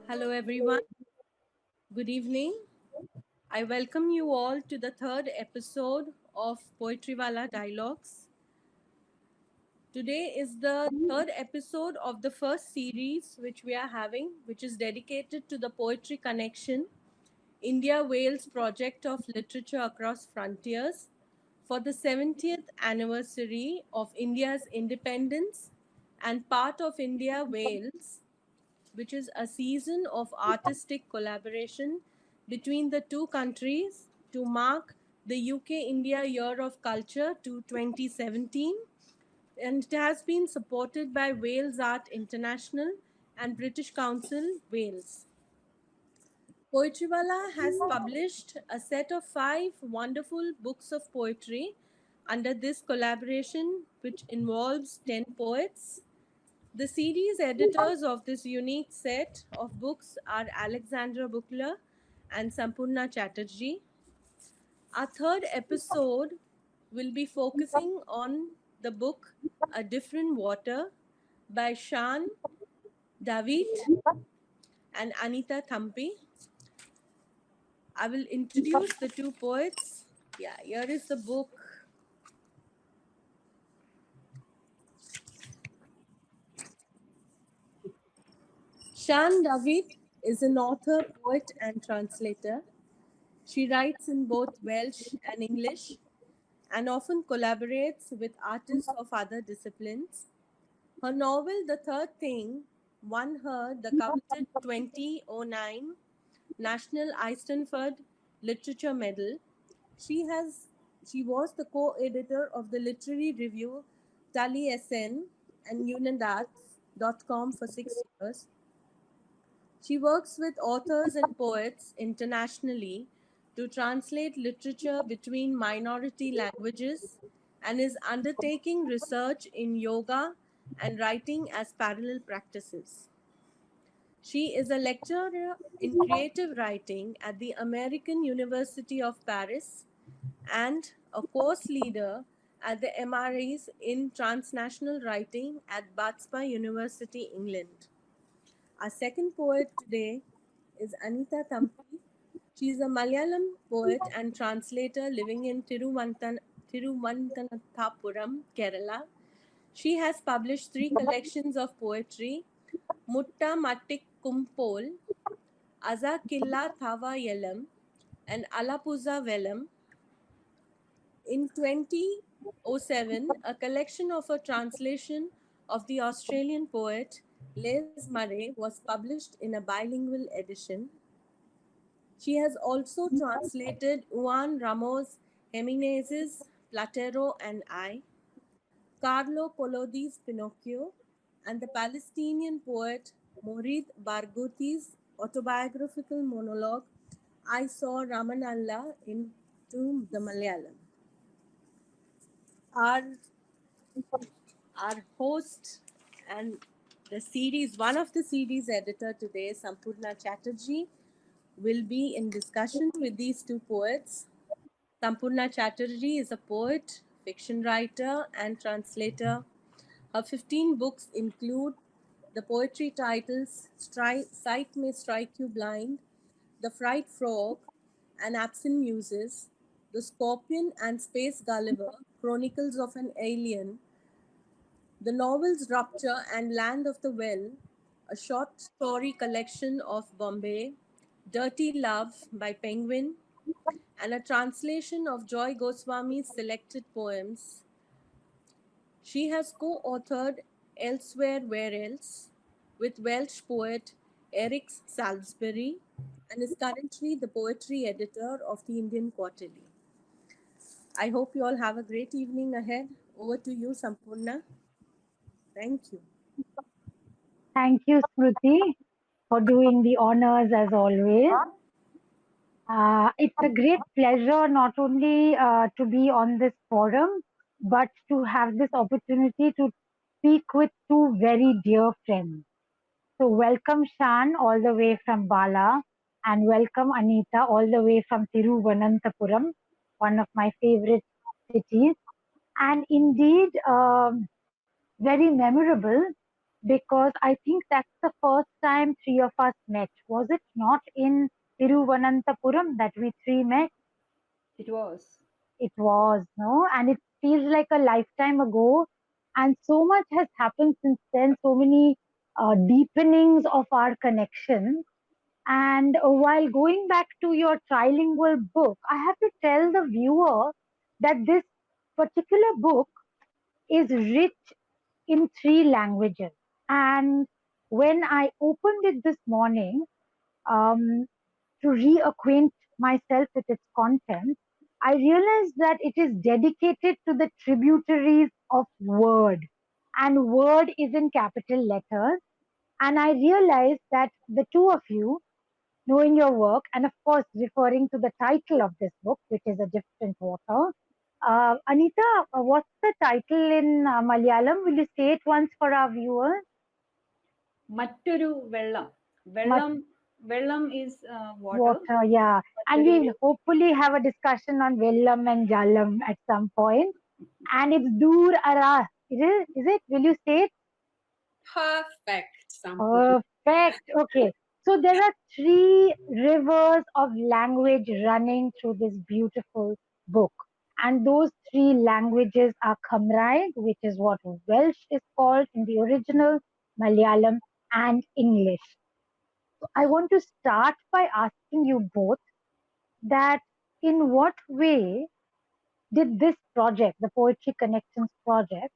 Hello, everyone. Good evening. I welcome you all to the third episode of Poetrywala Dialogues. Today is the third episode of the first series which we are having, which is dedicated to the Poetry Connection India Wales project of literature across frontiers for the 70th anniversary of India's independence and part of India Wales, which is a season of artistic collaboration between the two countries to mark the UK India Year of Culture to 2017. And it has been supported by Wales Art International and British Council Wales. Poetrywala has published a set of 5 wonderful books of poetry under this collaboration, which involves 10 poets. The series editors of this unique set of books are Alexandra Büchler and Sampurna Chattarji. Our third episode will be focusing on the book A Different Water by Siân, Dafydd, and Anitha Thamp. I will introduce the two poets. Yeah, here is the book. Siân Dafydd is an author, poet, and translator. She writes in both Welsh and English and often collaborates with artists of other disciplines. Her novel, The Third Thing, won her the coveted 2009 National Eistenford Literature Medal. She has she was the co-editor of the literary review Taliesin and Unidats.com for 6 years. She works with authors and poets internationally to translate literature between minority languages and is undertaking research in yoga and writing as parallel practices. She is a lecturer in creative writing at the American University of Paris and a course leader at the MRAs in transnational writing at Batspa University, England. Our second poet today is Anitha Thamp. She is a Malayalam poet and translator living in Thiruvananthapuram, Kerala. She has published 3 collections of poetry: Mutta Mattik Kumpol, Aza Killa Thava Yelam, and Alapuza Velam. In 2007, a collection of a translation of the Australian poet Les Murray was published in a bilingual edition. She has also translated Juan Ramos Jimenez's Platero and I, Carlo Collodi's Pinocchio, and the Palestinian poet Morid Barghouti's autobiographical monologue I Saw Ramanalla into the Malayalam. Our, our host and one of the series editor today, Sampurna Chattarji, will be in discussion with these two poets. Sampurna Chattarji is a poet, fiction writer, and translator. Her 15 books include the poetry titles Sight May Strike You Blind, The Fright Frog, and Absent Muses, The Scorpion and Space Gulliver, Chronicles of an Alien, the novels Rupture and Land of the Well, a short story collection of Bombay, Dirty Love by Penguin, and a translation of Joy Goswami's selected poems. She has co-authored Elsewhere Where Else with Welsh poet Eric Salisbury and is currently the poetry editor of the Indian Quarterly. I hope you all have a great evening ahead. Over to you, Sampurna. Thank you. Thank you, Smriti, for doing the honors as always. It's a great pleasure not only to be on this forum, but to have this opportunity to speak with two very dear friends. So, welcome Shan all the way from Bala, and welcome Anita all the way from Thiruvananthapuram, one of my favorite cities. And indeed, very memorable because I think that's the first time three of us met. Was it not in Thiruvananthapuram that we three met? It was. It was, no? And it feels like a lifetime ago. And so much has happened since then, so many deepenings of our connection. And while going back to your trilingual book, I have to tell the viewer that this particular book is rich in three languages. And when I opened it this morning, um, to reacquaint myself with its content, I realized that it is dedicated to the tributaries of word. And word is in capital letters. And I realized that the two of you, knowing your work, and of course referring to the title of this book, which is A Different Water. Anita, what's the title in Malayalam? Will you say it once for our viewers? Mattoru Vellam. Vellam is water. Water, yeah. And Mattoru we'll is hopefully have a discussion on Vellam and Jalam at some point. And it's Dur Ara. Is it? Will you say it? Perfect, Sampurna. Perfect. Okay. So there are three rivers of language running through this beautiful book. And those three languages are Khamraig, which is what Welsh is called in the original, Malayalam, and English. So I want to start by asking you both that in what way did this project, the Poetry Connections project,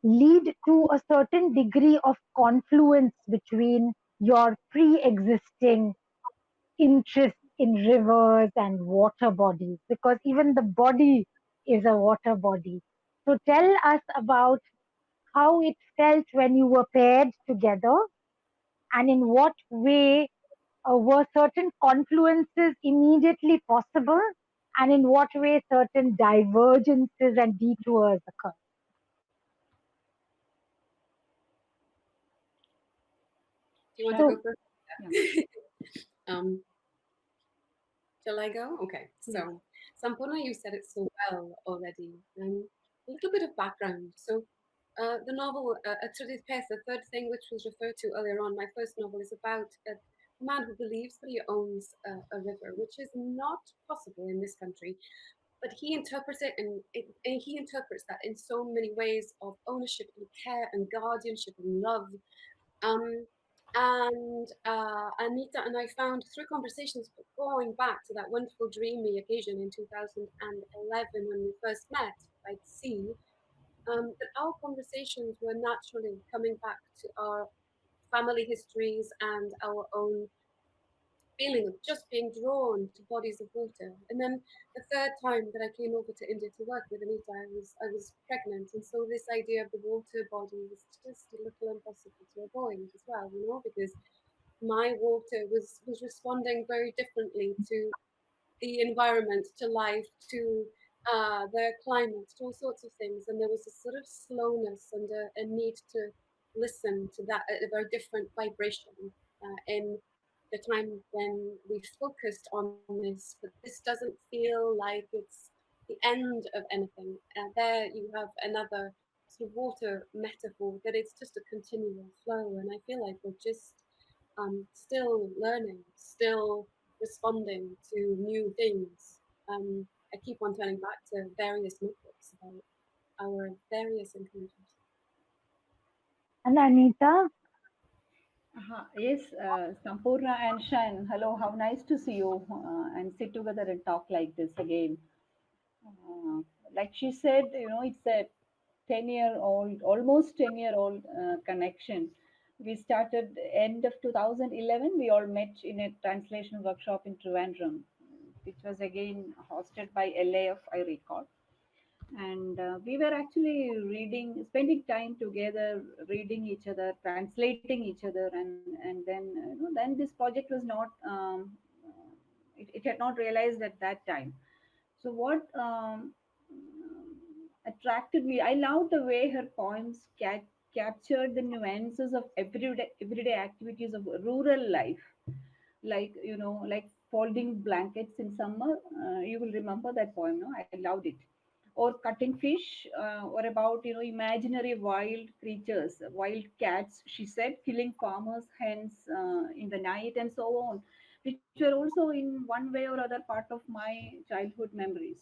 lead to a certain degree of confluence between your pre-existing interest in rivers and water bodies? Because even the body is a water body. So tell us about how it felt when you were paired together, and in what way were certain confluences immediately possible, and in what way certain divergences and detours occur? Do you want to So, go first? yeah. um, Shall I go? Okay. Please. So, Sampurna, you said it so well already. A little bit of background. So, the novel, Atrudy's Peth, the third thing which was referred to earlier on, my first novel is about a man who believes that he owns a river, which is not possible in this country. But he interprets it, and he interprets that in so many ways of ownership and care and guardianship and love. Um, and Anita and I found through conversations, going back to that wonderful dreamy occasion in 2011 when we first met by the sea, that our conversations were naturally coming back to our family histories and our own feeling of just being drawn to bodies of water. And then the third time that I came over to India to work with Anita, I was pregnant, and so this idea of the water body was just a little impossible to avoid as well, because my water was responding very differently to the environment, to life, to the climate, to all sorts of things. And there was a sort of slowness and a need to listen to that at a very different vibration in the time when we focused on this. But this doesn't feel like it's the end of anything. There you have another sort of water metaphor that it's just a continual flow. And I feel like we're just still learning, still responding to new things. I keep on turning back to various notebooks about our various encounters. and Anita, Yes, Sampurna and Shan, hello, how nice to see you and sit together and talk like this again. Uh, like she said, it's a 10-year-old, almost 10-year-old connection. We started end of 2011. We all met in a translation workshop in Trivandrum, which was again hosted by LAF, I recall. And we were actually spending time together, reading each other, translating each other, and then then this project was not it had not realized at that time. So what attracted me, I loved the way her poems captured the nuances of everyday activities of rural life, like like folding blankets in summer. You will remember that poem, no? I loved it. or cutting fish, or about imaginary wild creatures, wild cats, she said, killing farmers hens in the night, and so on, which were also in one way or other part of my childhood memories.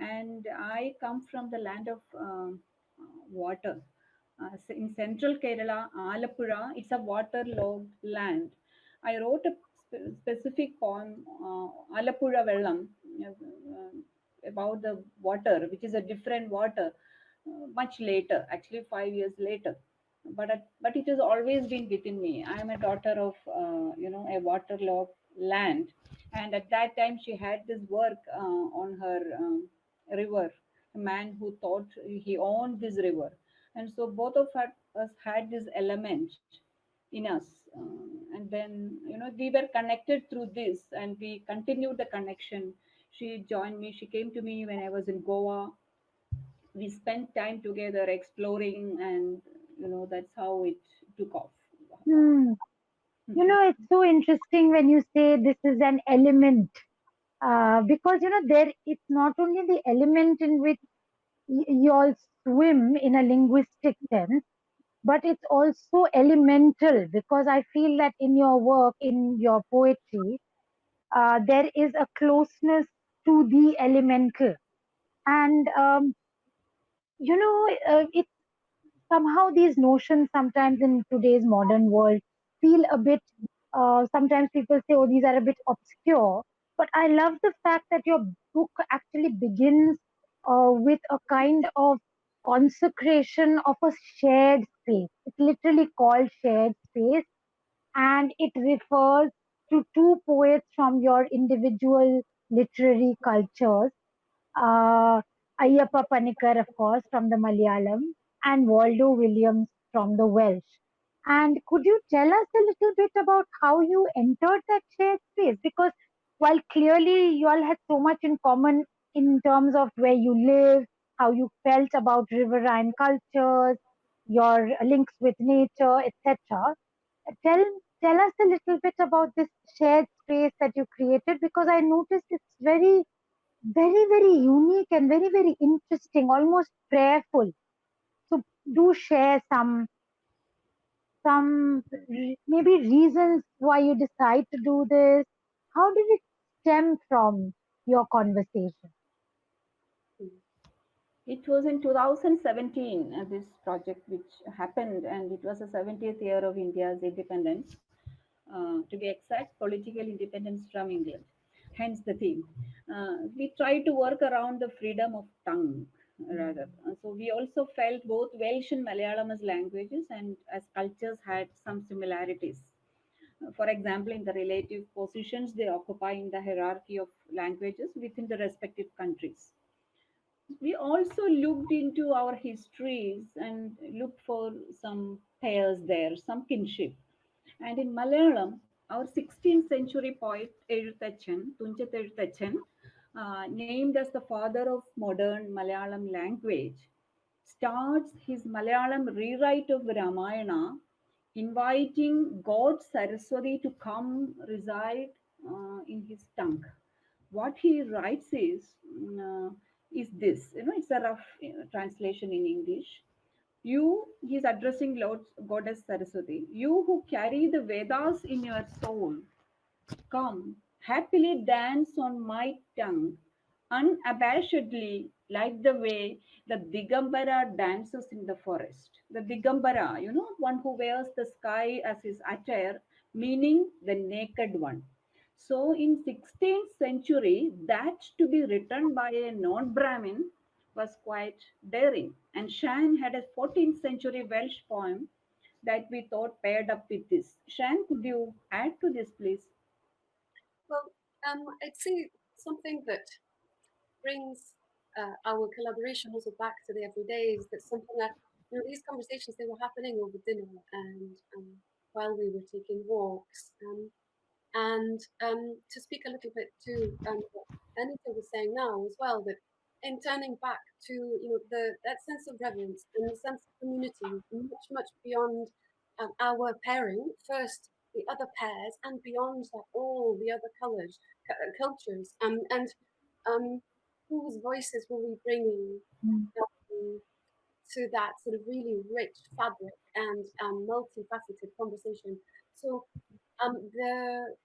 And I come from the land of water. In central Kerala, Alappuzha, it's a waterlogged land. I wrote a specific poem, Alappuzha Vellam, uh, about the water, which is a different water, much later, actually 5 years later. But it has always been within me. I am a daughter of a waterlogged land, and at that time she had this work on her river. A man who thought he owned this river, and so both of us had this element in us, and then we were connected through this, and we continued the connection. She joined me. She came to me when I was in Goa. We spent time together exploring, and that's how it took off. Hmm. It's so interesting when you say this is an element, because there it's not only the element in which you all swim in a linguistic sense, but it's also elemental, because I feel that in your work, in your poetry, there is a closeness to the elemental. And it's somehow these notions sometimes in today's modern world feel a bit, sometimes people say, oh, these are a bit obscure. But I love the fact that your book actually begins with a kind of consecration of a shared space. It's literally called shared space, and it refers to two poets from your individual literary cultures, uh, Ayyappa Panikar, of course, from the Malayalam, and Waldo Williams from the Welsh. And could you tell us a little bit about how you entered that shared space? Because while clearly you all had so much in common in terms of where you live, how you felt about riverine cultures, your links with nature, etc. Tell tell us a little bit about this shared space that you created, because I noticed it's very unique and very interesting, almost prayerful. So do share some maybe reasons why you decide to do this. How did it stem from your conversation? It was in 2017, this project which happened, and it was the 70th year of India's independence. To be exact, political independence from England. Hence the theme. We tried to work around the freedom of tongue, rather. So we also felt both Welsh and Malayalam as languages and as cultures had some similarities. For example, in the relative positions they occupy in the hierarchy of languages within the respective countries. We also looked into our histories and looked for some pairs there, some kinship. And in Malayalam, our 16th century poet Ezhuthachan, Tunchat Ezhuthachan, named as the father of modern Malayalam language, starts his Malayalam rewrite of Ramayana, inviting God Saraswati to come reside in his tongue. What he writes is this. It's a rough translation in English. You, he's addressing Lord Goddess Saraswati. You who carry the Vedas in your soul, come, happily dance on my tongue, unabashedly, like the way the Digambara dances in the forest. The Digambara, one who wears the sky as his attire, meaning the naked one. So in 16th century, that to be written by a non-Brahmin was quite daring. And Shan had a 14th century Welsh poem that we thought paired up with this. Shan, could you add to this, please? Well, I'd say something that brings our collaboration also back to the everyday is that something that these conversations, they were happening over dinner and while we were taking walks, and to speak a little bit to what Anita was saying now as well, that in turning back to the that sense of reverence and the sense of community, much beyond our pairing first, the other pairs, and beyond that all the other cultures, and whose voices were we bringing to that sort of really rich fabric and multifaceted conversation. So the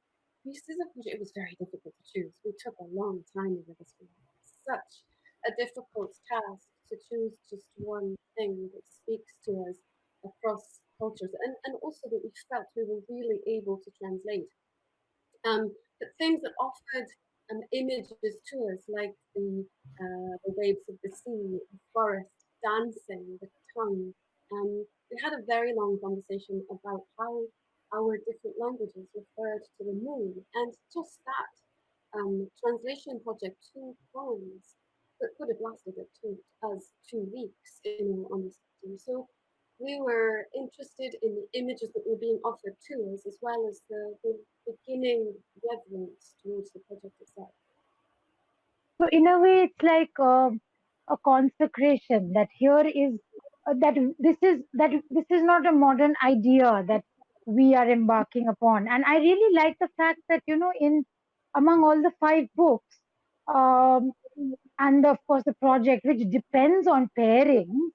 pieces of project, it was very difficult to choose. We took a long time over this one. Such a difficult task to choose just one thing that speaks to us across cultures, and also that we felt we were really able to translate. But things that offered images to us, like the waves of the sea, the forest, dancing, the tongue. We had a very long conversation about how our different languages referred to the moon, and just that translation project, 2 poems that could have lasted us 2 weeks, in all honesty. So we were interested in the images that were being offered to us, as well as the beginning reverence towards the project itself. So in a way, it's like a consecration that here is that this is not a modern idea that we are embarking upon. And I really like the fact that in among all the 5 books, um, and of course the project which depends on pairing,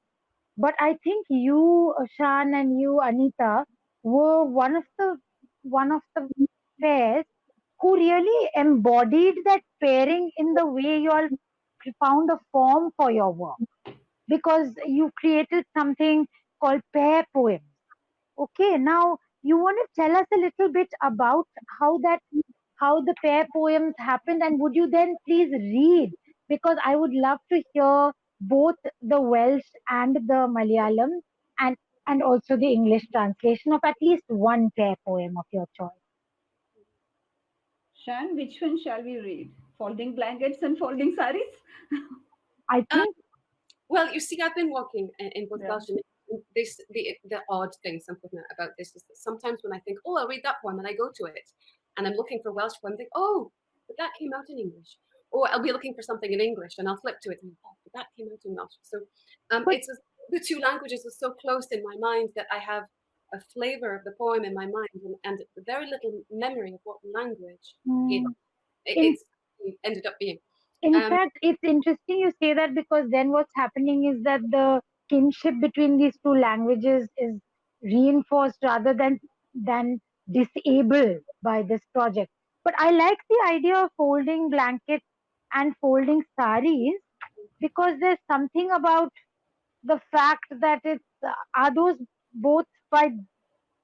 but I think you, Shan, and you, Anita, were one of the pairs who really embodied that pairing in the way you all found a form for your work, because you created something called pair poems. Okay, now you want to tell us a little bit about how that how the pair poems happened, and would you then please read, because I would love to hear both the Welsh and the Malayalam, and also the English translation of at least one pair poem of your choice. Shan, which one shall we read? Folding blankets and folding saris? I Uh, think well, you see, I've been working in both Yeah. Welsh and this. The odd thing, something about this is that sometimes when I think, oh, I'll read that poem, and I go to it, and I'm looking for Welsh poem, I think, oh, but that came out in English. Or I'll be looking for something in English, and I'll flip to it, and oh, but that came out in Welsh. So but it's the two languages are so close in my mind that I have a flavor of the poem in my mind, and very little memory of what language it, mm, in it's ended up being. In Um, fact, it's interesting you say that, because then what's happening is that the kinship between these two languages is reinforced rather than disabled by this project. But I like the idea of folding blankets and folding saris, because there's something about the fact that it's are those both by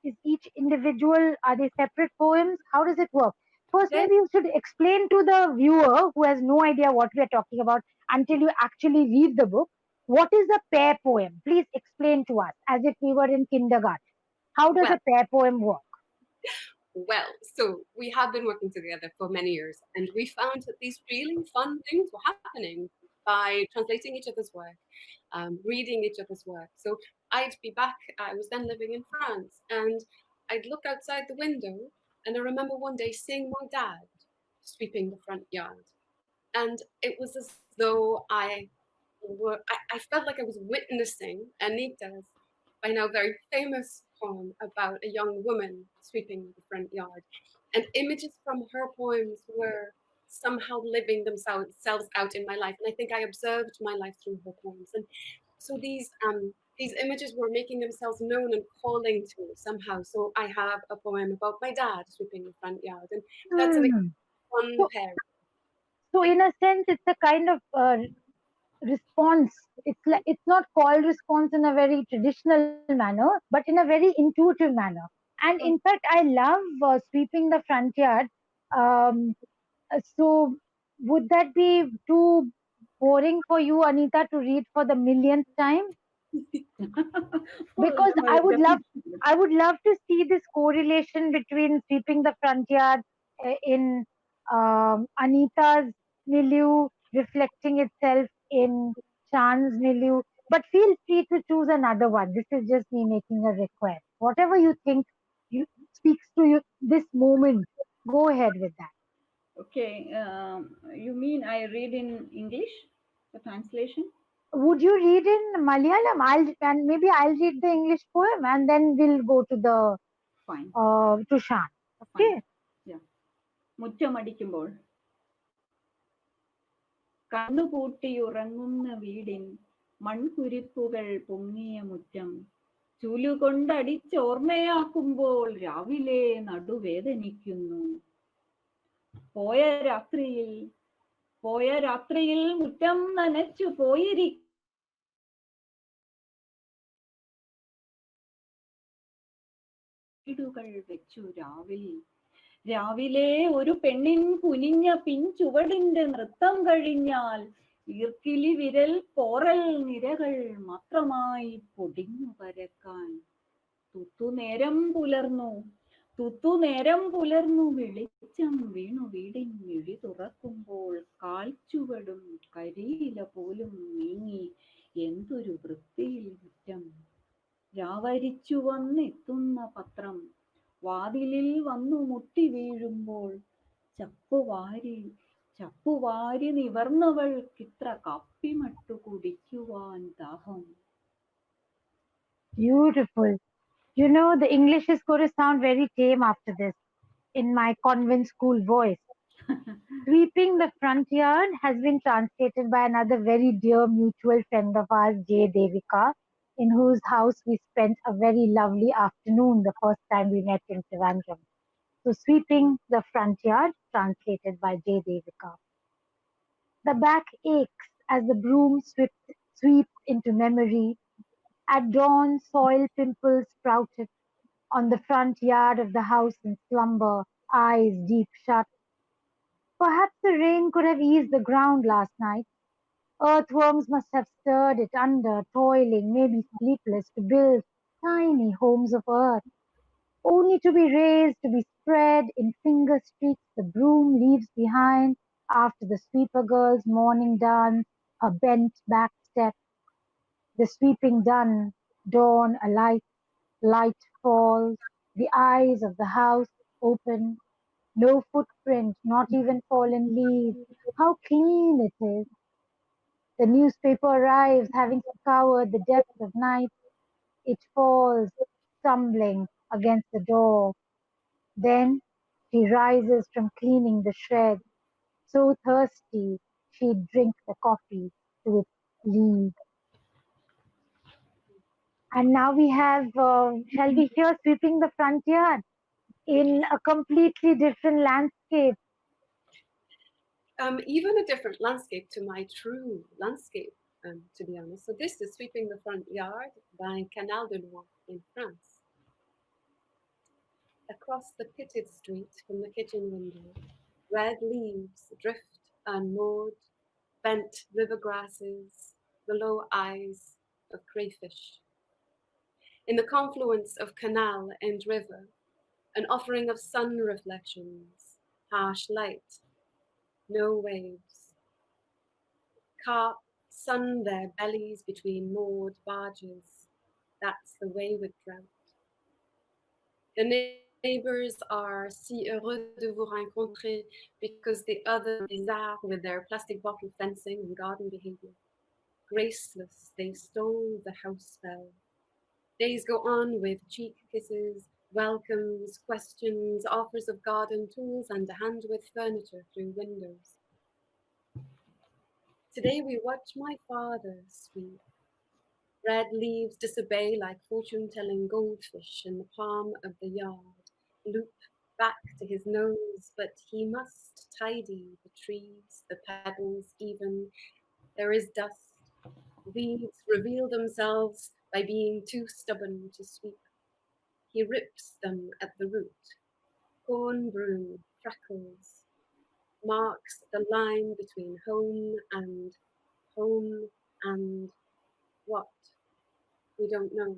is each individual, are they separate poems? How does it work? First, then maybe you should explain to the viewer who has no idea what we are talking about until you actually read the book. What is a pair poem? Please explain to us as if we were in kindergarten. How does well. a pair poem work? Well, so we have been working together for many years, and we found that these really fun things were happening by translating each other's work, reading each other's work. So I'd be back, I was then living in France, and I'd look outside the window, and I remember one day seeing my dad sweeping the front yard. And it was as though I felt like I was witnessing Anita's by now very famous poem about a young woman sweeping the front yard. And images from her poems were somehow living themselves out in my life. And I think I observed my life through her poems. And so these images were making themselves known and calling to me somehow. So I have a poem about my dad sweeping the front yard. And that's a Hmm. fun So, pair. so in a sense, it's a kind of response. It's not called response in a very traditional manner, but in a very intuitive manner. And in fact, I love sweeping the front yard. Um, so, would that be too boring for you, Anita, to read for the millionth time? Oh, Because no, definitely. I would love to see this correlation between sweeping the front yard in Anita's milieu reflecting itself in Chan's milieu. But feel free to choose another one. This is just me making a request. Whatever you think you, speaks to you this moment, go ahead with that. Okay, you mean I read in English, the translation? Would you read in Malayalam? And maybe I'll read the English poem, and then we'll go to the Fine, to Shan. fine. Okay. Yeah. മുറ്റമടിക്കുമ്പോൾ കണ്ണുപൂട്ടിയുറങ്ങുന്ന വീടിൻ മൺകുരിപ്പുകൾ പൊങ്ങിയ മുറ്റം ചൂലുകൊണ്ടടിച്ചോർമ്മയാക്കുമ്പോൾ രാവിലെ നടുവേദനിക്കുന്നു. പോയ രാത്രിയിൽ മുറ്റം നനച്ചു പോയിരിക്കും വീടുകൾ വെച്ചു രാവിലെ ഒരു പെണ്ണിൻ കുനിഞ്ഞ പിൻചുവടിന്റെ നൃത്തം കഴിഞ്ഞാൽ ഈർക്കിലി വിരൽ പോറൽ നിരകൾ മാത്രമായി പൊടിഞ്ഞു പരക്കാൻ. തുത്തുനേരം പുലർന്നു വെളിച്ചം വീണു വീടിൻ മിഴി തുറക്കുമ്പോൾ കാൽച്ചുവടും കരിയില പോലും നീങ്ങി എന്തൊരു വൃത്തിയിൽ മുറ്റം. രാവരിച്ചു വന്നെത്തുന്ന പത്രം വാതിലിൽ വന്നു മുട്ടി വീഴുമ്പോൾ ചപ്പുവാരി നിവർന്നവൾക്കിത്ര കാപ്പിമട്ടു കുടിക്കുവാൻ ദാഹം. Beautiful. You know, the English is going to sound very tame after this in my convent school voice. Sweeping the front yard has been translated by another very dear mutual friend of ours, J. Devika, in whose house we spent a very lovely afternoon the first time we met in Trivandrum. So, sweeping the front yard, translated by J. Devika. The back aches as the broom sweeps into memory. At dawn, soil pimples sprouted on the front yard of the house in slumber, eyes deep shut. Perhaps the rain could have eased the ground last night. Earthworms must have stirred it under, toiling, maybe sleepless, to build tiny homes of earth, only to be raised, to be spread in finger streaks the broom leaves behind after the sweeper girl's morning dance, her bent back step. The sweeping done, dawn alight, light falls, the eyes of the house open, no footprint, not even fallen leaves. How clean it is. The newspaper arrives, having scoured the depths of night. It falls, stumbling against the door. Then she rises from cleaning the shed, so thirsty she'd drink the coffee to its leaves. And now we have, shall we hear Sweeping the Front Yard in a completely different landscape? Even a different landscape to my true landscape, to be honest. So this is Sweeping the Front Yard by Canal de Loire in France. Across the pitted street from the kitchen window, red leaves drift unmowed, bent river grasses, the low eyes of crayfish. In the confluence of canal and river, an offering of sun reflections, harsh light, no waves. Carp sun their bellies between moored barges. That's the wayward drought. The neighbors are si heureux de vous rencontrer because the other bizarre with their plastic bottle fencing and garden behavior. Graceless, they stole the house spell. Days go on with cheek kisses, welcomes, questions, offers of garden tools, and a hand with furniture through windows. Today we watch my father sweep. Red leaves disobey like fortune-telling goldfish in the palm of the yard, loop back to his nose, but he must tidy the trees, the pebbles even. There is dust. Weeds reveal themselves by being too stubborn to sweep. He rips them at the root. Corn broom crackles, marks the line between home and what? We don't know.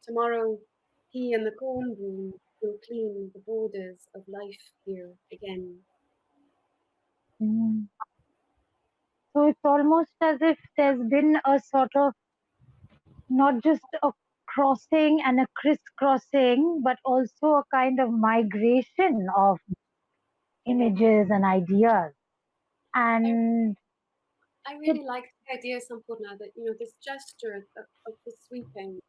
Tomorrow, he and the corn broom will clean the borders of life here again. Mm. So it's almost as if there's been a sort of not just a crossing and a crisscrossing, but also a kind of migration of images and ideas. And I really like the idea, Sampurna, that this gesture of the sweeping,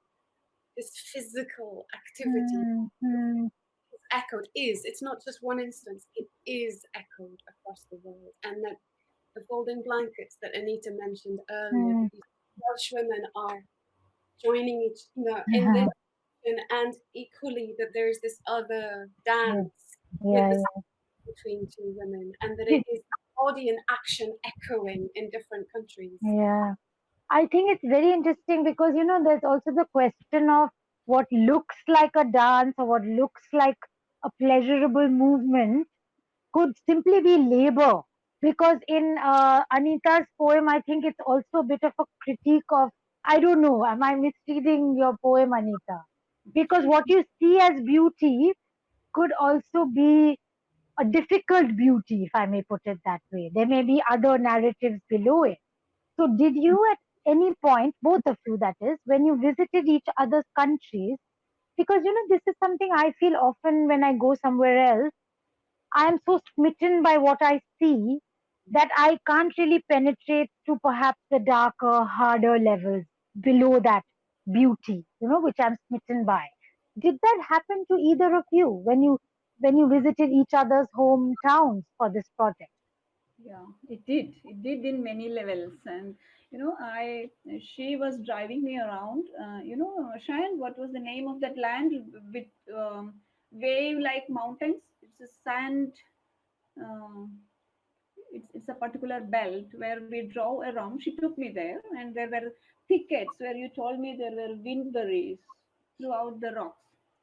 this physical activity mm, is echoed. It's not just one instance, it is echoed across the world. And that the folding blankets that Anita mentioned earlier, Hmm. that these Welsh women are joining each, in this, and equally that there's this other Yeah, dance with yeah, this between two women, and that yeah. it is body and action echoing in different countries. Yeah. I think it's very interesting because, there's also the question of what looks like a dance or what looks like a pleasurable movement could simply be labor. Because in Anita's poem, I think it's also a bit of a critique of, I don't know, am I misreading your poem, Anita? Because what you see as beauty could also be a difficult beauty, if I may put it that way. There may be other narratives below it. So, did you at any point, both of you that is, when you visited each other's countries, because this is something I feel often when I go somewhere else, I am so smitten by what I see that I can't really penetrate to perhaps the darker, harder levels below that beauty, which I'm smitten by. Did that happen to either of you when you visited each other's hometowns for this project? Yeah, it did. It did in many levels, and I she was driving me around. Shayan, what was the name of that land with wave-like mountains? It's a sand. Uh, it's a particular belt where we drove around. She took me there, and there were thickets where you told me there were windberries throughout the rocks.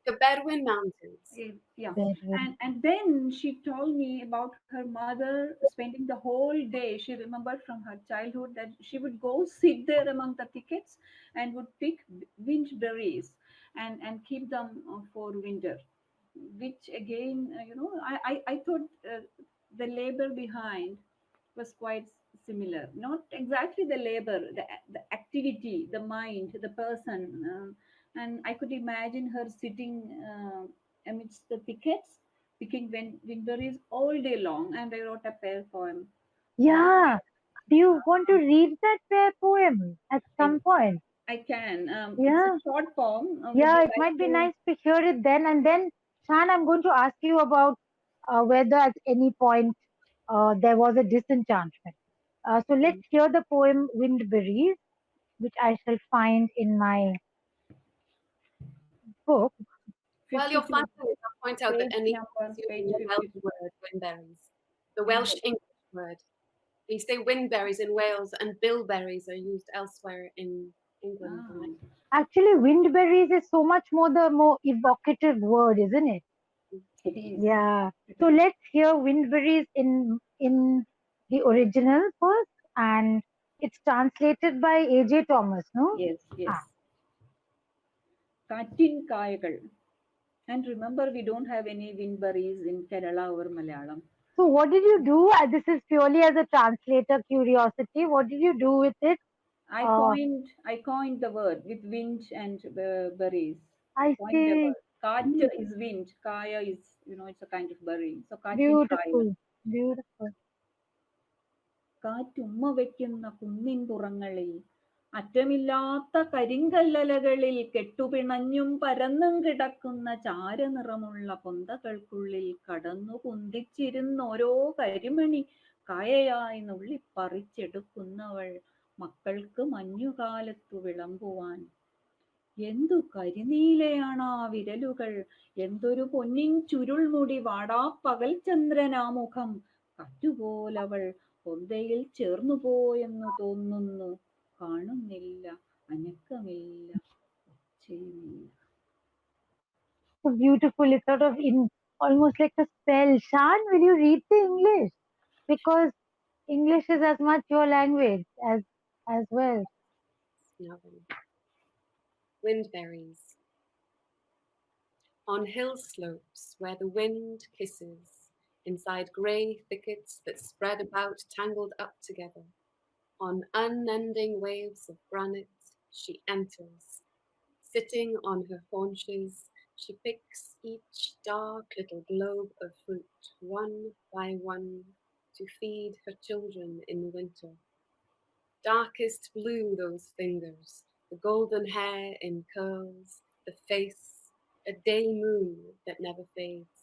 The Bedouin Mountains. Yeah, Very, and then she told me about her mother spending the whole day. She remembered from her childhood that she would go sit there among the thickets and would pick wind berries and keep them for winter, which again, I thought the labor behind was quite similar. Not exactly the labor, the activity, the mind, the person. And I could imagine her sitting amidst the thickets, picking windberries all day long. And I wrote a poem. Uh, yeah. Do you want to read that fair poem at I, some point? I can. It's a Yeah. short poem. Would Yeah, you it like might be to? nice to hear it then. And then, Shan, I'm going to ask you about whether at any point there was a disenchantment. So let's hear the poem Windberries, which I shall find in my book. While you're 52, finding it, I'll point out that page Anita is number, using page the Welsh 52. word windberries, the Window. Welsh English word. They say windberries in Wales, and bilberries are used elsewhere in England. Ah, Actually, Windberries is so much more the more evocative word, isn't it? it is. Yeah. It So is. let's hear Windberries in the original first, and it's translated by A.J. Thomas, no? Yes, yes. Ah. Katin Kayagal. And remember, we don't have any windberries in Kerala or Malayalam. So what did you do? This is purely as a translator curiosity. What did you do with it? Uh, I coined the word with wind and berries. I I coined a see. word. Kat Hmm, is wind. Kaya is, it's a kind of berry. So Katin Kayagal. beautiful, beautiful. കാറ്റുമ്മ വയ്ക്കുന്ന കുന്നിൻ പുറങ്ങളിൽ അറ്റമില്ലാത്ത കരിങ്കല്ലലകളിൽ കെട്ടുപിണഞ്ഞും പരന്നും കിടക്കുന്ന ചാരനിറമുള്ള പൊന്തകൾക്കുള്ളിൽ കടന്നു കുന്തിച്ചിരുന്ന ഓരോ കരിമണി കായയായി നുള്ളിപ്പറിച്ചെടുക്കുന്നവൾ മക്കൾക്ക് മഞ്ഞുകാലത്തു വിളമ്പുവാൻ. എന്തു കരിനീലയാണാ വിരലുകൾ, എന്തൊരു പൊന്നിൻ ചുരുൾമുടി, വാടാപ്പകൽ ചന്ദ്രനാമുഖം, കാറ്റുപോലവൾ പൊന്തയിൽ ചേർന്നുപോയെന്നു തോന്നുന്നു, കാണുന്നില്ല, അനക്കമില്ല, ഒച്ചയുമില്ല. So beautiful. It's sort of in almost like a spell. Shan, will you read the English? Because English is as much your language as well. Now then, windberries. On hill slopes where the wind kisses, inside grey thickets that spread about tangled up together, on unending waves of granite, she enters. Sitting on her haunches, she picks each dark little globe of fruit, one by one, to feed her children in winter. Darkest blue those fingers, the golden hair in curls, the face, a day moon that never fades.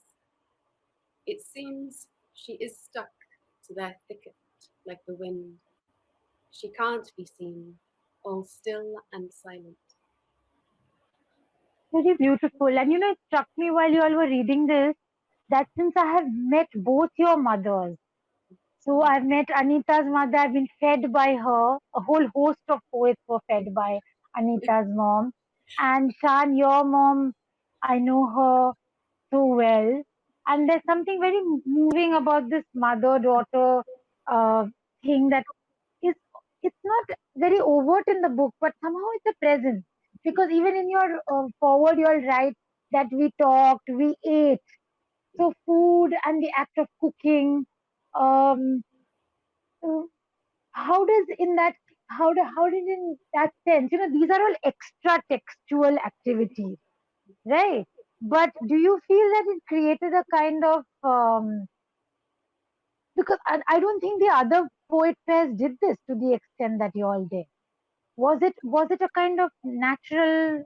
It seems she is stuck to their thicket, like the wind. She can't be seen, all still and silent. Very beautiful. And it struck me while you all were reading this that since I have met both your mothers, so I've met Anita's mother, I've been fed by her. A whole host of poets were fed by Anita's mom. And Shan, your mom, I know her so well. And there's something very moving about this mother-daughter uh, thing that is, it's not very overt in the book, but somehow it's a presence. Because even in your forward, you'll write that we talked, we ate. So food and the act of cooking. Um, uh, how does in that how did in that sense, these are all extra textual activities, right? But do you feel that it created a kind of because I don't think the other poet pairs did this to the extent that you all did. Was it a kind of natural,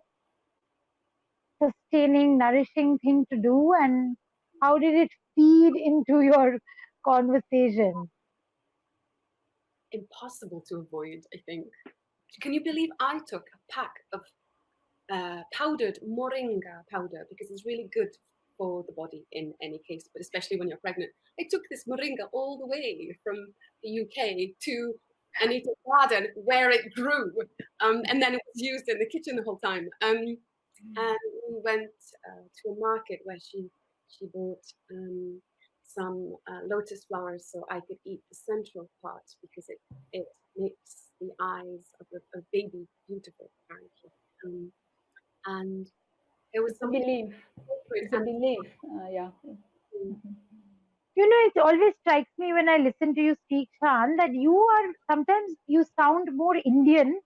sustaining, nourishing thing to do, and how did it feed into your conversation? Impossible to avoid, I think. Can you believe I took a pack of powdered moringa powder because it's really good for the body in any case, but especially when you're pregnant. I took this moringa all the way from the UK to Anita's garden where it grew, and then it was used in the kitchen the whole time. And we went to a market where she bought some lotus flowers so I could eat the central part because it makes the eyes of a baby beautiful, apparently. And there was It's a something belief. sacred It's a and belief. Yeah. It always strikes me when I listen to you speak, Shan, that sometimes you sound more Indian,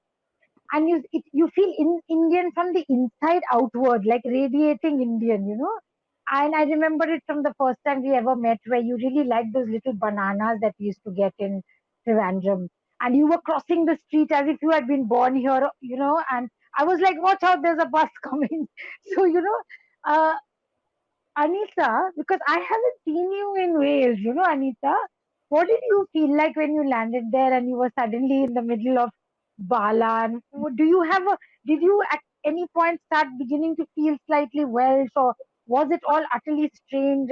and you feel Indian from the inside outward, like radiating Indian. And I remember it from the first time we ever met, where you really liked those little bananas that we used to get in Trivandrum. And you were crossing the street as if you had been born here, and I was like, watch out, there's a bus coming. So, uh, Anitha, because I haven't seen you in Wales, Anitha, what did you feel like when you landed there and you were suddenly in the middle of Bala? And did you at any point start beginning to feel slightly Welsh, or was it all utterly strange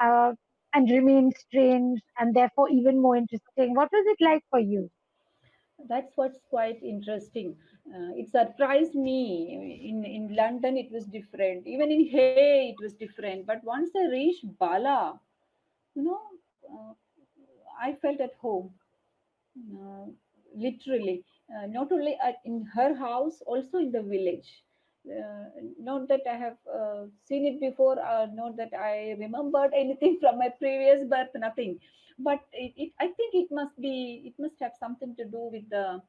uh, and remained strange and therefore even more interesting? What was it like for you? That's what's quite interesting. It surprised me. In London, it was different. Even in Hay, it was different. But once I reached Bala, you know, uh, I felt at home. uh, Literally, not only in her house, also in the village. uh, Not that I have seen it before, not that I remembered anything from my previous birth, nothing. But I think it must have something to do with the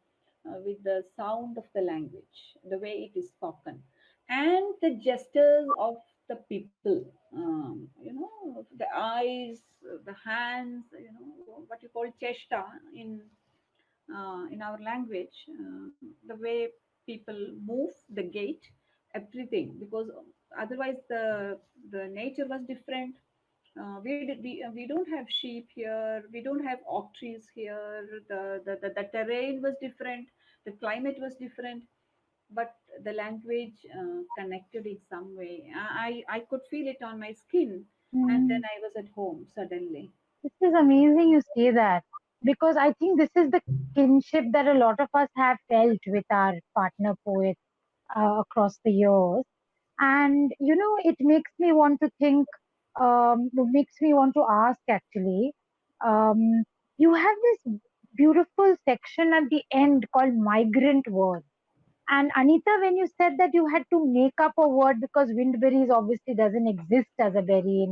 sound of the language, the way it is spoken, and the gestures of the people. The eyes, the hands, what you call chesta in our language, the way people move, the gait, everything. Because otherwise, the nature was different. We don't have sheep here. We don't have oak trees here. The terrain was different. The climate was different. But the language connected in some way. I could feel it on my skin, and then Hmm. I was at home suddenly. This is amazing you say that, because I think this is the kinship that a lot of us have felt with our partner poets across the years. And it makes me want to think, it makes me want to ask actually. Um, you have this beautiful section at the end called migrant words. And Anita, when you said that you had to make up a word because windberries obviously doesn't exist as a berry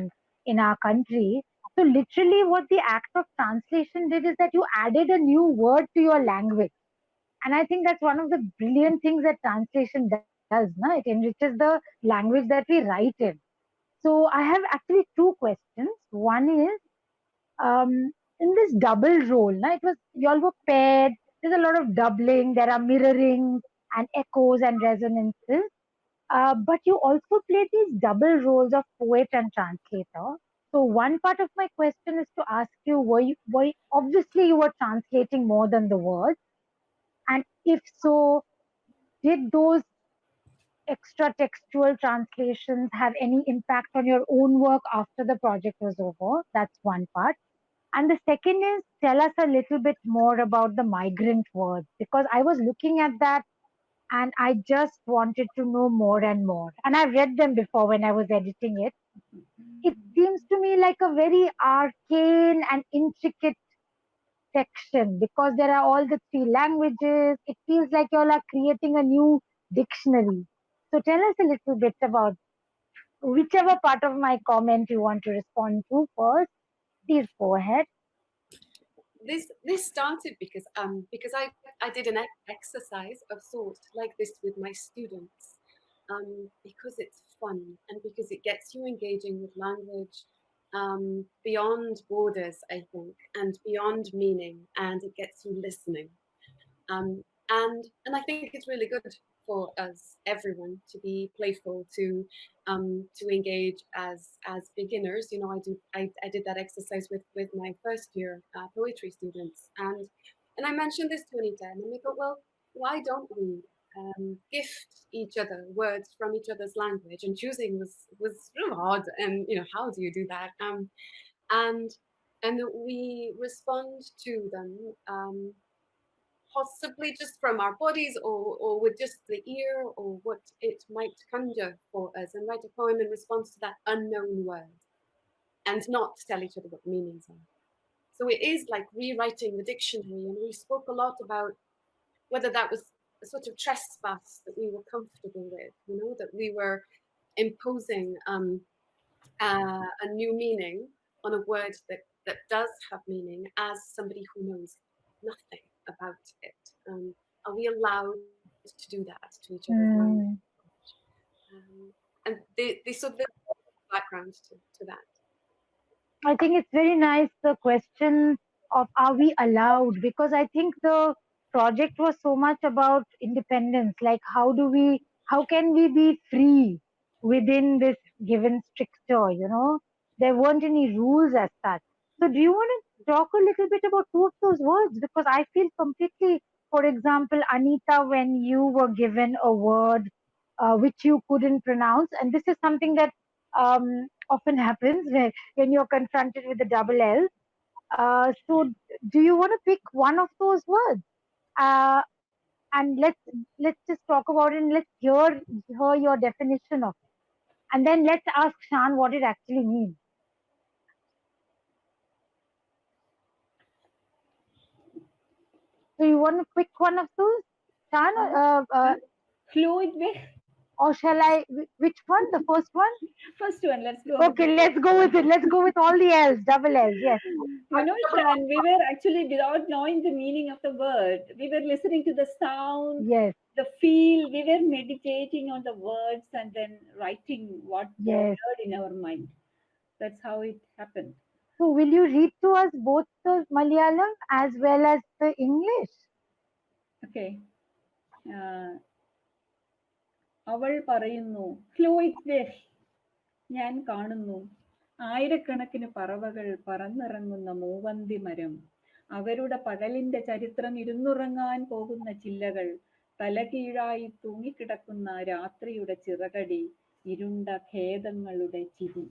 in our country. So literally what the act of translation did is that you added a new word to your language. And I think that's one of the brilliant things that translation does. Na? It enriches the language that we write in. So I have actually two questions. One is, in this double role, na, you all were paired. There's a lot of doubling. There are mirroring and echoes and resonances. But you also play these double roles of poet and translator. So one part of my question is to ask you, obviously you were translating more than the words, and if so, did those extra textual translations have any impact on your own work after the project was over? That's one part. And the second is, tell us a little bit more about the migrant words, because I was looking at that and I just wanted to know more and more. And I read them before when I was editing it. It seems to me like a very arcane and intricate section because there are all the three languages. It feels like you all are creating a new dictionary. So tell us a little bit about whichever part of my comment you want to respond to first. Please go ahead. This started because I did an exercise of thought like this with my students, because it's fun and because it gets you engaging with language beyond borders, I think, and beyond meaning, and it gets you listening. Um, and I think it's really good for us, everyone, to be playful, to engage as beginners. You know, I did that exercise with my first year poetry students, and I mentioned this to Anita, and we go, well, why don't we gift each other words from each other's language? And choosing was real hard, and you know, how do you do that? And and we respond to them. Possibly just from our bodies, or with just the ear, or what it might conjure for us, and write a poem in response to that unknown word, and not tell each other what the meanings are. So it is like rewriting the dictionary, and we spoke a lot about whether that was a sort of trespass that we were comfortable with, you know, that we were imposing a new meaning on a word that does have meaning as somebody who knows nothing about it. Are we allowed to do that to each other's language? And they sort of background to that. I think it's very nice the question of are we allowed, because I think the project was so much about independence, like how can we be free within this given stricture, there weren't any rules as such. So do you want to talk a little bit about two of those words, because I feel completely, for example, Anita, when you were given a word which you couldn't pronounce, and this is something that often happens when you're confronted with the double L. So, do you want to pick one of those words? Uh, and let's just talk about it and let's hear your definition of it. And then let's ask Shan what it actually means. So, you want to pick one of those, Shan? Fluid way. Or shall I? Which one? The first one? First one, let's go. Okay, let's go with it. Let's go with all the L's, double L's. Yes. You know, Shan, we were actually, without knowing the meaning of the word, we were listening to the sound, Yes. the feel, we were meditating on the words and then writing what Yes. heard in our mind. That's how it happened. So, will you read to us both the Malayalam as well as the English? Okay. അവൾ പറയുന്നു fluid വേഷ് ഞാൻ കാണുന്നു ആയിരക്കണക്കിന് പറവകൾ പറന്നിറങ്ങുന്ന മൂവന്തി മരം അവരുടെ പകലിന്റെ ചരിത്രം ഇരുന്നുറങ്ങാൻ പോകുന്ന ചില്ലകൾ തലകീഴായി തൂങ്ങിക്കിടക്കുന്ന രാത്രിയുടെ ചിറകടി ഇരുണ്ട ഖേദങ്ങളുടെ ചിരി.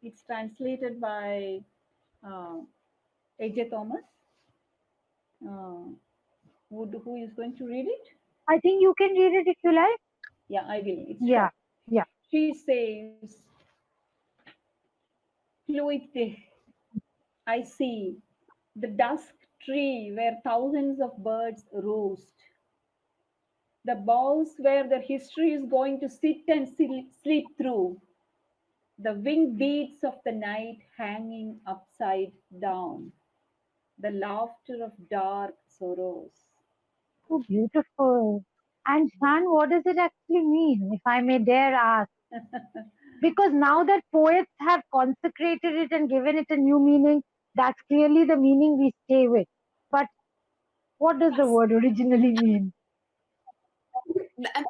It's translated by A.J. Thomas. Who is going to read it? I think you can read it if you like. Yeah, I will. It's Yeah, short. yeah. She says, Fluid, I see the dusk tree where thousands of birds roost, the boughs where their history is going to sit and sleep through, the winged beats of the night hanging upside down, the laughter of dark sorrows. So beautiful. And Shan, what does it actually mean, if I may dare ask? Because now that poets have consecrated it and given it a new meaning, that's clearly the meaning we stay with. But what does the word originally mean? And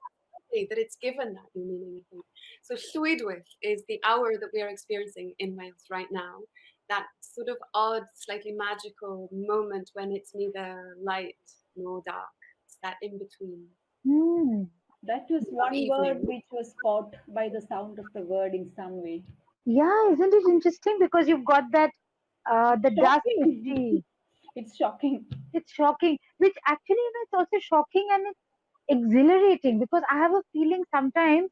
lucky that it's given that new meaning, I think. So llwydwyth is the hour that we are experiencing in Wales right now. That sort of odd, slightly magical moment when it's neither light nor dark. It's that in between. That was one word Evening. which was caught by the sound of the word in some way. Yeah, isn't it interesting? Because you've got that, the dust Shocking. sea. It's shocking. It's shocking, which actually, it's also shocking and it's exhilarating because I have a feeling sometimes,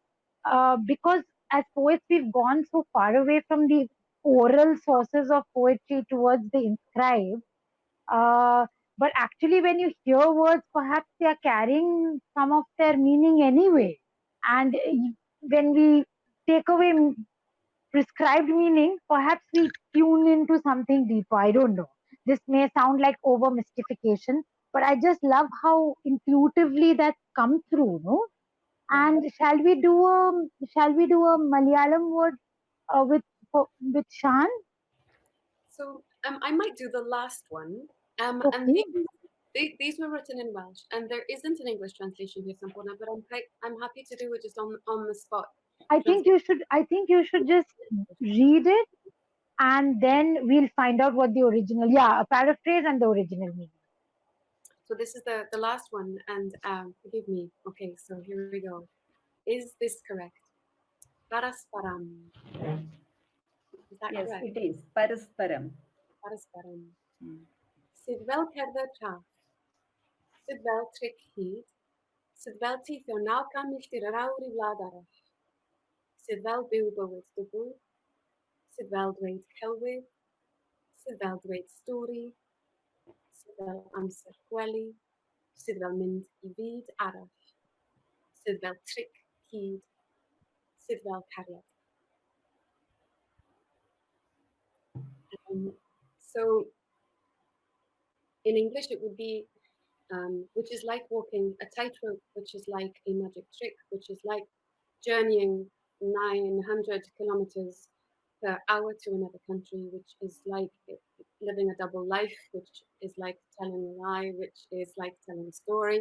because as poets, we've gone so far away from the oral sources of poetry towards the inscribed. Uh, but actually, when you hear words, perhaps they are carrying some of their meaning anyway. And when we take away prescribed meaning, perhaps we tune into something deeper. I don't know. This may sound like over mystification, but I just love how intuitively that's come through, no? Yeah. And shall we do a Malayalam word with Shan? So I might do the last one. And Okay. these were written in Welsh, and there isn't an English translation here, Sampurna, but I'm happy to do it just on the spot. I think you should just read it and then we'll find out what the original, yeah, a paraphrase and the original meaning. So this is the last one, and forgive me. Okay, so here we go. Is this correct? Parasparam. Is that Yes, correct? it is. Parasparam. Parasparam. Sydd fel cerdded traff, sydd fel tric hyd, sydd fel teithio 900 milltir yr awr I wlad arall, sydd fel byw bywyd dwbl, sydd fel dweud celwydd, sydd fel dweud stori, sydd fel amser gwely, sydd fel mynd I fyd arall, sydd fel tric hyd, sydd fel cariad. So in English it would be which is like walking a tightrope, which is like a magic trick, which is like journeying 900 kilometers per hour to another country, which is like living a double life, which is like telling a lie, which is like telling a story,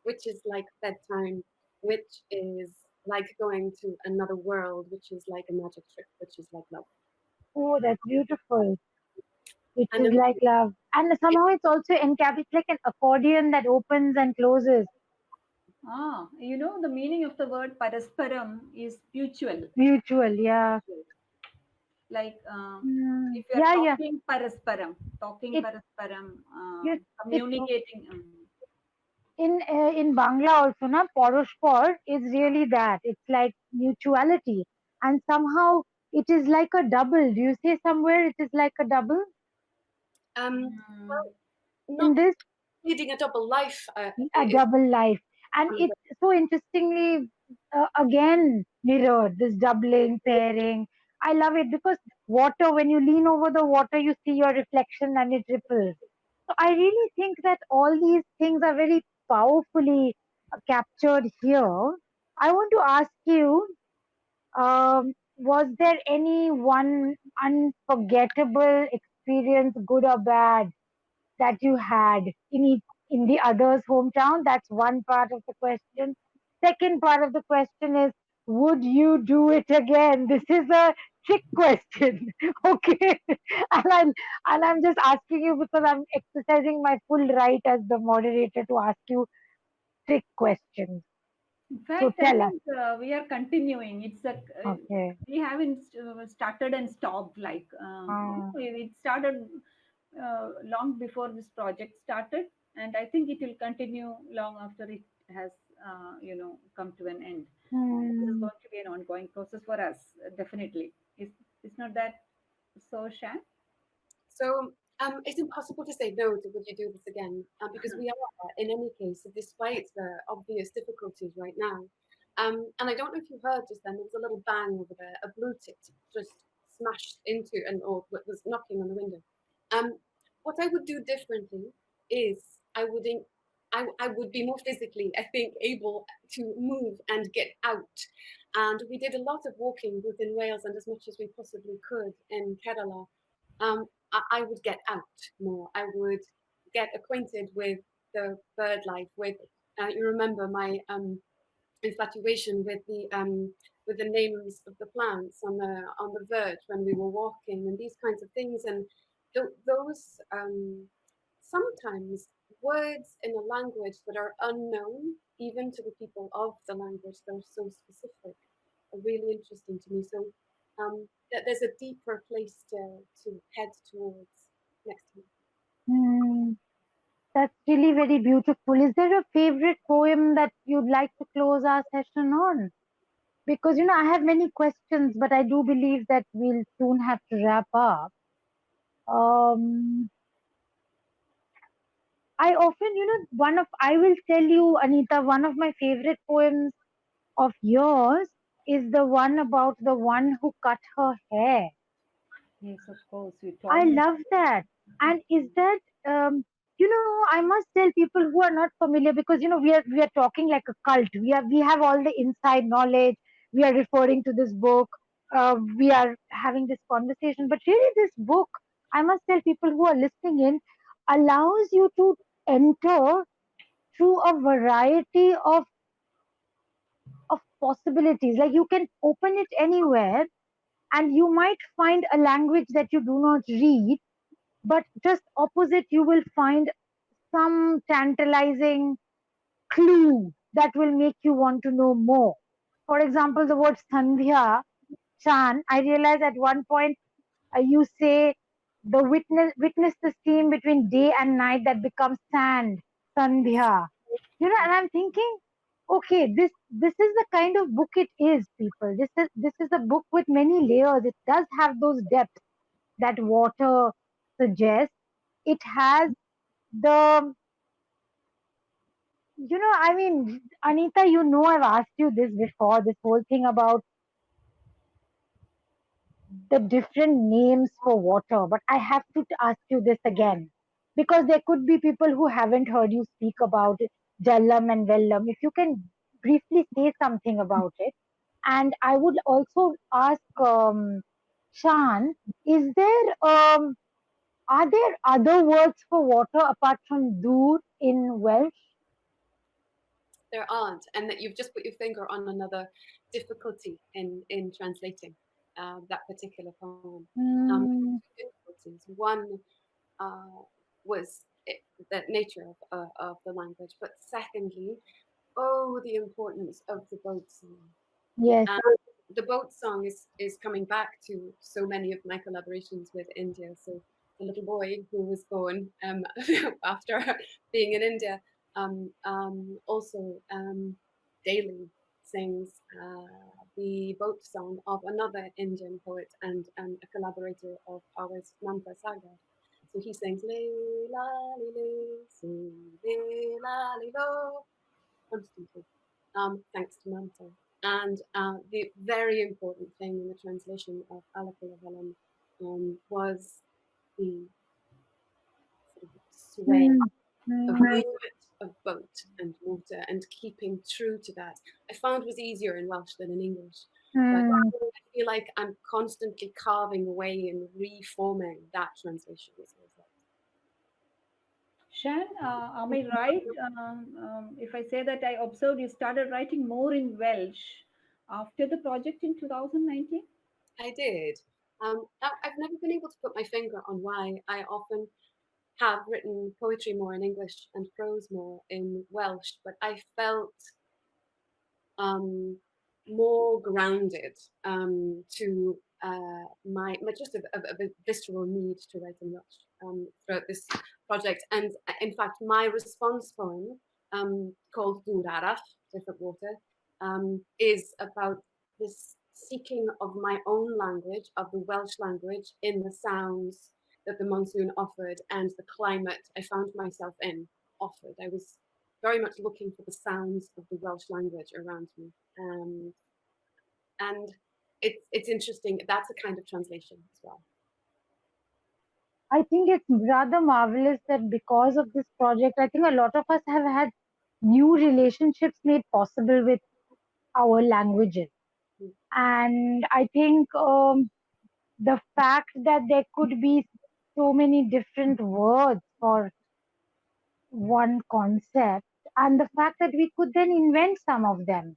which is like bedtime, which is like going to another world, which is like a magic trick, which is like love. Oh, that's beautiful. Which And is like love. And somehow it's also it's like an accordion that opens and closes. You know, the meaning of the word parasparam is mutual. Mutual, yeah. Like if you are Yeah, yeah. talking parasparam, It, you, it communicating. in Bangla also, na, poroshpor is really that. It's like mutuality. And somehow it is like a double. Do you say somewhere it is like a double? well, not In this, leading a double life. a double life. And it's so interestingly, again, mirrored, this doubling, pairing. I love it because water, when you lean over the water, you see your reflection and it ripples. So I really think that all these things are very powerfully captured here. I want to ask you, was there any one unforgettable experience, good or bad, that you had in the other's hometown? That's one part of the question. Second part of the question is, would you do it again? This is a trick question. Okay. And I'm just asking you because I'm exercising my full right as the moderator to ask you trick questions. In So fact, I tell us. think we are continuing. Okay. We haven't started and stopped. Like it started long before this project started, and I think it will continue long after it has, come to an end. This is Hmm. going to be an ongoing process for us, definitely. It's not that so, Shan? So it's impossible to say no to would you do this again because we are, in any case, despite the obvious difficulties right now. And I don't know if you heard just then, there was a little bang over there, a blue tick just smashed into and or was knocking on the window. What I would do differently is I would I would be more physically, I think, able to move and get out. And we did a lot of walking within Wales and as much as we possibly could in Kerala. I would get out more. I would get acquainted with the bird life. With you remember my infatuation with the names of the plants on the verge when we were walking, and these kinds of things. And those sometimes words in a language that are unknown even to the people of the language, that are so specific, are really interesting to me. So that there's a deeper place to head towards next time. Hmm. That's really very beautiful. Is there a favorite poem that you'd like to close our session on? Because, I have many questions, but I do believe that we'll soon have to wrap up. I often, I will tell you, Anita, one of my favorite poems of yours is the one about the one who cut her hair. Yes, of course. You I told me. love that. And is that, I must tell people who are not familiar, because we are talking like a cult. We have all the inside knowledge. We are referring to this book. We are having this conversation. But really, this book, I must tell people who are listening in, allows you to enter through a variety of possibilities. Like, you can open it anywhere, and you might find a language that you do not read, but just opposite, you will find some tantalizing clue that will make you want to know more. For example, the word Sandhya, Chan, I realize at one point you say the witness the scene between day and night that becomes sand, Sandhya. And I'm thinking, okay, this is the kind of book it is, people. This is a book with many layers. It does have those depths that water suggests. It has the, I mean, Anita, I've asked you this before, this whole thing about the different names for water, but I have to ask you this again, because there could be people who haven't heard you speak about it, Jallam and Vellam. If you can briefly say something about it. And I would also ask Shan, is there are there other words for water apart from dur in Welsh? There aren't, and that you've just put your finger on another difficulty in translating that particular poem. Hmm. Difficulties. One uh, was the nature of the language, but secondly, oh, the importance of the boat song. Yes. And the boat song is coming back to so many of my collaborations with India. So the little boy who was born after being in India also daily sings the boat song of another Indian poet and a collaborator of ours, Namta Sagar. So he sings le la li le, si le la li lo, constantly, thanks to Namta. And the very important thing in the translation of Alakulavalam was the sort of sway Hmm. of Hmm. movement of boat and water, and keeping true to that. I found was easier in Welsh than in English, but Hmm. I feel like I'm constantly carving away and reforming that translation as a result. Shan, am I right if I say that I observed you started writing more in Welsh after the project in 2019? I did. I've never been able to put my finger on why. I often have written poetry more in English and prose more in Welsh, but I felt um, more grounded to my just a visceral need to write in Welsh throughout this project. And in fact, my response poem, called Dŵr Arall, Different Water, is about this seeking of my own language, of the Welsh language, in the sounds that the monsoon offered and the climate I found myself in offered. I was very much looking for the sounds of the Welsh language around me. And it's interesting. That's a kind of translation as well. I think it's rather marvelous that because of this project, I think a lot of us have had new relationships made possible with our languages. Mm. And I think the fact that there could be so many different words for one concept, and the fact that we could then invent some of them.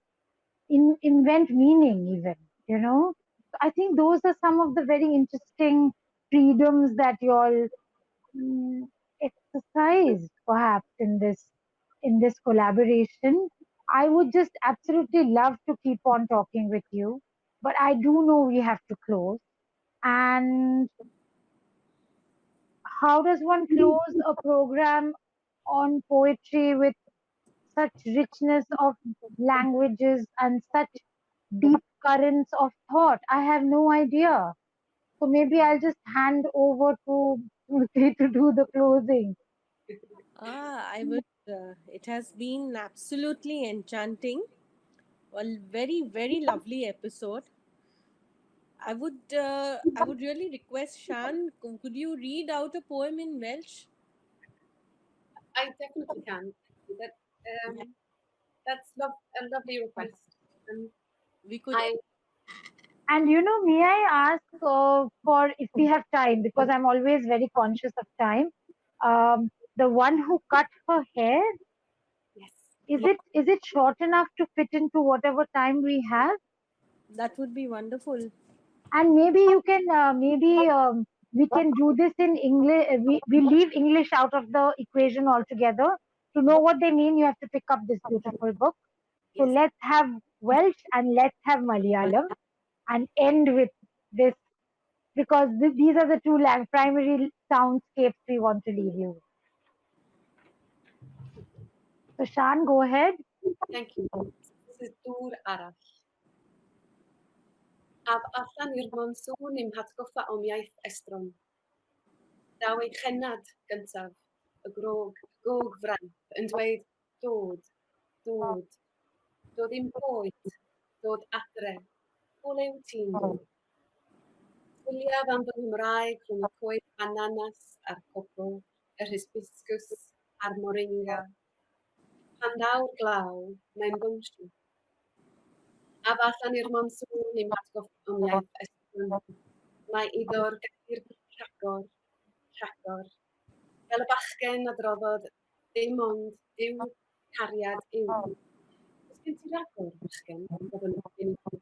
invent meaning even, you know. I think those are some of the very interesting freedoms that you all mm, exercised perhaps in this collaboration. I would just absolutely love to keep on talking with you, but I do know we have to close. And how does one close a program on poetry with such richness of languages and such deep currents of thought? I have no idea. So maybe I'll just hand over to Smriti to do the closing. I would. It has been absolutely enchanting. Well, very, very lovely episode. I would really request Shan. Could you read out a poem in Welsh? I definitely can. That that's a lovely request. Um, We could. I And you know, may I ask for if we have time, because I'm always very conscious of time. The one who cut her hair, yes. is it short enough to fit into whatever time we have? That would be wonderful. And maybe you can maybe we can do this in English. We leave English out of the equation altogether. To know what they mean, you have to pick up this beautiful book. So Yes. let's have Welsh and let's have Malayalam and end with this, because these are the two primary soundscapes we want to leave you with. So Shan, go ahead. Thank you. This is dŵr arall. Af allan i'r monsŵn i'm hatgoffa o'm iaith estron. Daw ei chenad gyntaf, y gog fraint, yn dweud dod, dod, dod i'n boed, dod adre, o lew ti'n dod. Chwiliaf am fy Nghymraeg rhwng y coed bananas a'r cwbl, yr hysbysgws a'r moringa. Pan daw'r glaw, mae'n bwnsio. A allan i'r monsŵn i'm hatgoffa o'm iaith estron. Mae iddo'r gair rhagor, rhagor. Fel y bachgen a droddodd dim ond Duw cariad yw. Oes gen ti rhagor, bachgen? Oedd yn ofyn i rhagor,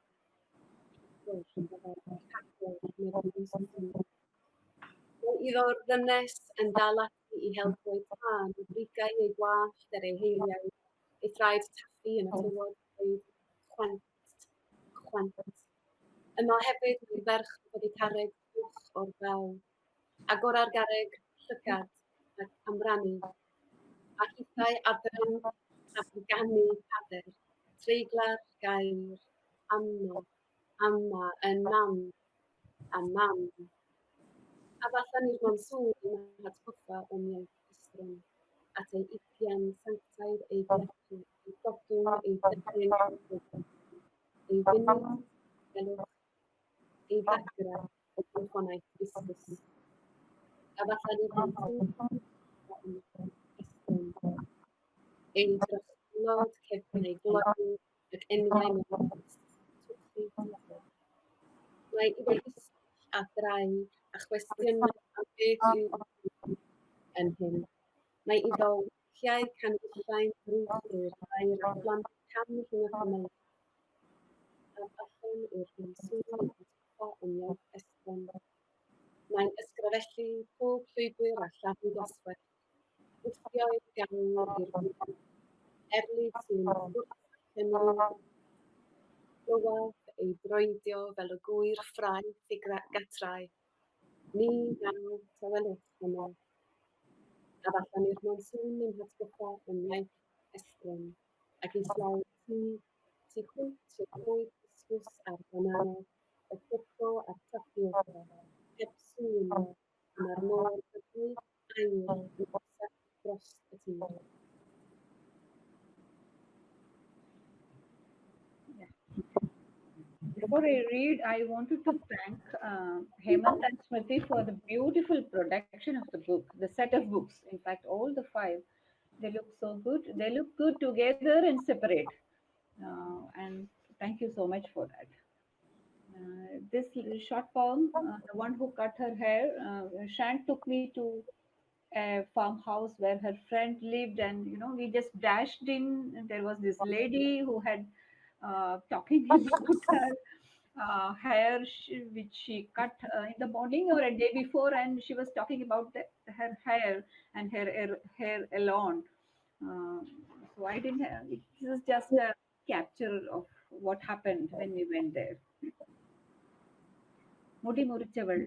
Mae iddo'r ddynes yn dal ati i helpu ei tân, i brigau ei gwallt ar ei heiliau, ei thraed taffu yn y tywod, dweud chwant, chwant. Yma hefyd mae ferch wedi carreg bwch o'r gael, agor ar garreg llygad ac amrannu, a hithau adran a breganu cader, treiglar gair, amma, amma, yn mam, a mam. A fallan i'r monsŵn yn hatgoffa o'n iaith ystron, at ei ugian sanctaidd ei glechu, ei godwm ei dydyn, ei funud, elwch, ei ddagra o gwychonaeth busgus. A fallan i'r monsŵn yn ystron, ei drosglod cefn ei gloi ac enwau mewn twchu tydor. Mae iddo gysll a draed a chwestiynau am beth yw yn hyn. Mae iddo wiciau canwyllain brwch i'r air a phlant cam rhwng y cymylau. A allan i'r monsŵn yn atgoffa o'n iaith estron. Mae'n ysgrifennu pob llwybr a llafn glaswellth. Wthio i'r gawr i'r bwyd. Erlyd sy'n wrth llenwi glywaf ei broedio fel y gwyr ffraeth i gatrau. Ni naw tawelwch hwnnw. A fallan i'r monsŵn yn hatgoffa o'n iaith estron, ac i slaw tu hwnt i'r coed busgus a'r banana, y coco a'r tapioca, heb sŵn, a mae'r môr y bwyd air yn osach dros y tir. Before I read, I wanted to thank Hemant and Smriti for the beautiful production of the book, the set of books. In fact, all the five, they look so good. They look good together and separate. And thank you so much for that. This short poem, The One Who Cut Her Hair, Shan took me to a farmhouse where her friend lived, and we just dashed in. There was this lady who had talking about her hair which she cut in the morning or a day before, and she was talking about her hair and her hair alone. Uh, so I didn't have, it was just a capture of what happened when we went there. മുടി മുറിച്ചവൾ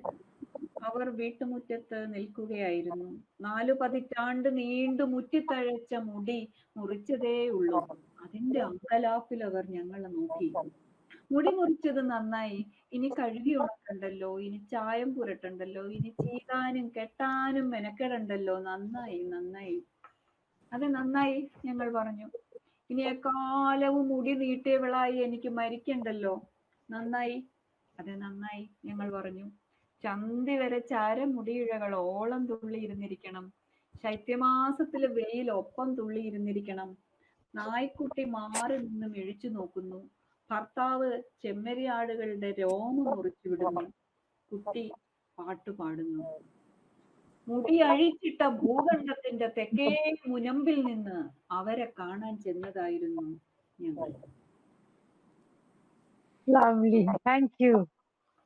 അവർ വീട്ടുമുറ്റത്ത് നിൽക്കുകയായിരുന്നു. 4 പതിറ്റാണ്ട് നീണ്ടു മുറ്റിത്തഴച്ച മുടി മുറിച്ചതേയുള്ളൂ. അതിന്റെ അങ്കലാപ്പിൽ അവർ ഞങ്ങളെ നോക്കി. മുടി മുറിച്ചത് നന്നായി. ഇനി കഴുകി ഉണക്കണ്ടല്ലോ, ഇനി ചായം പുരട്ടണ്ടല്ലോ, ഇനി ചീകാനും കെട്ടാനും മെനക്കെടണ്ടല്ലോ. നന്നായി നന്നായി. അത് നന്നായി, ഞങ്ങൾ പറഞ്ഞു. ഇനി എക്കാലവും മുടി നീട്ടിയവളായി എനിക്ക് മരിക്കണ്ടല്ലോ. നന്നായി. അത് നന്നായി, ഞങ്ങൾ പറഞ്ഞു. ചന്തി വരെ ചരമുടിയിഴകളോളം തുള്ളിയിരുന്നിരിക്കണം. ശൈത്യമാസത്തിലെ വെയിൽ ഒപ്പം തുള്ളിയിരുന്നിരിക്കണം. നായ്ക്കുട്ടി മാറി നിന്ന് മിഴിച്ചു നോക്കുന്നു. ഭർത്താവ് ചെമ്മരിയാടുകളുടെ രോമം മുറിച്ചു വിടുന്നു. കുട്ടി പാട്ടുപാടുന്നു. മുടി അഴിച്ചിട്ട ഭൂഖണ്ഡത്തിന്റെ തെക്കേ മുനമ്പിൽ നിന്ന് അവരെ കാണാൻ ചെന്നതായിരുന്നു ഞങ്ങൾ. Lovely. Thank you.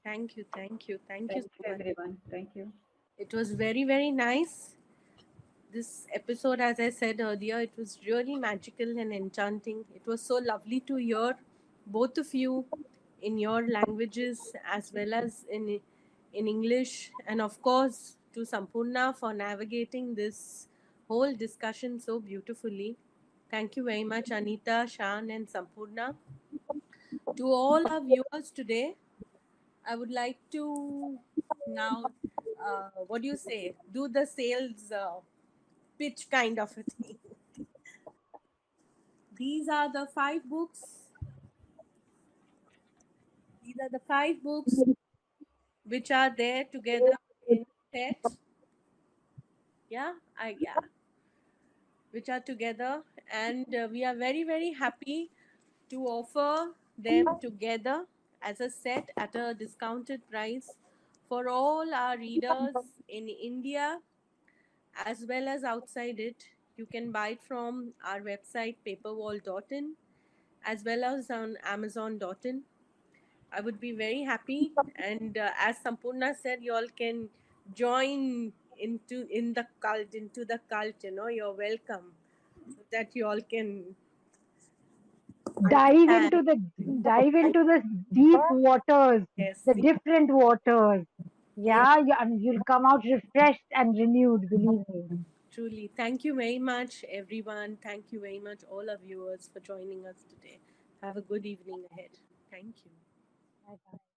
Thank you, thank you, thank you Thank so you, much. everyone. Thank you. It was very, very nice. This episode, as I said earlier, it was really magical and enchanting. It was so lovely to hear both of you in your languages as well as in English, and of course to Sampurna for navigating this whole discussion so beautifully. Thank you very much, Anitha, Shan, and Sampurna. To all our viewers today, I would like to now, what do you say, do the sales pitch kind of a thing. These are the 5 books. These are the 5 books which are there together in set. Yeah, which are together, and we are very, very happy to offer them together as a set at a discounted price for all our readers in India as well as outside it. You can buy it from our website paperwall.in as well as on amazon.in. I would be very happy, and as Sampurna said, you all can join into the cult. You're welcome, so that you all can Dive understand. into the deep waters, Yes, the different waters. yes, Yeah, and you'll come out refreshed and renewed, believe me. truly. Thank you very much, everyone. Thank you very much, all our viewers, for joining us today. Have a good evening ahead. Thank you. Bye-bye.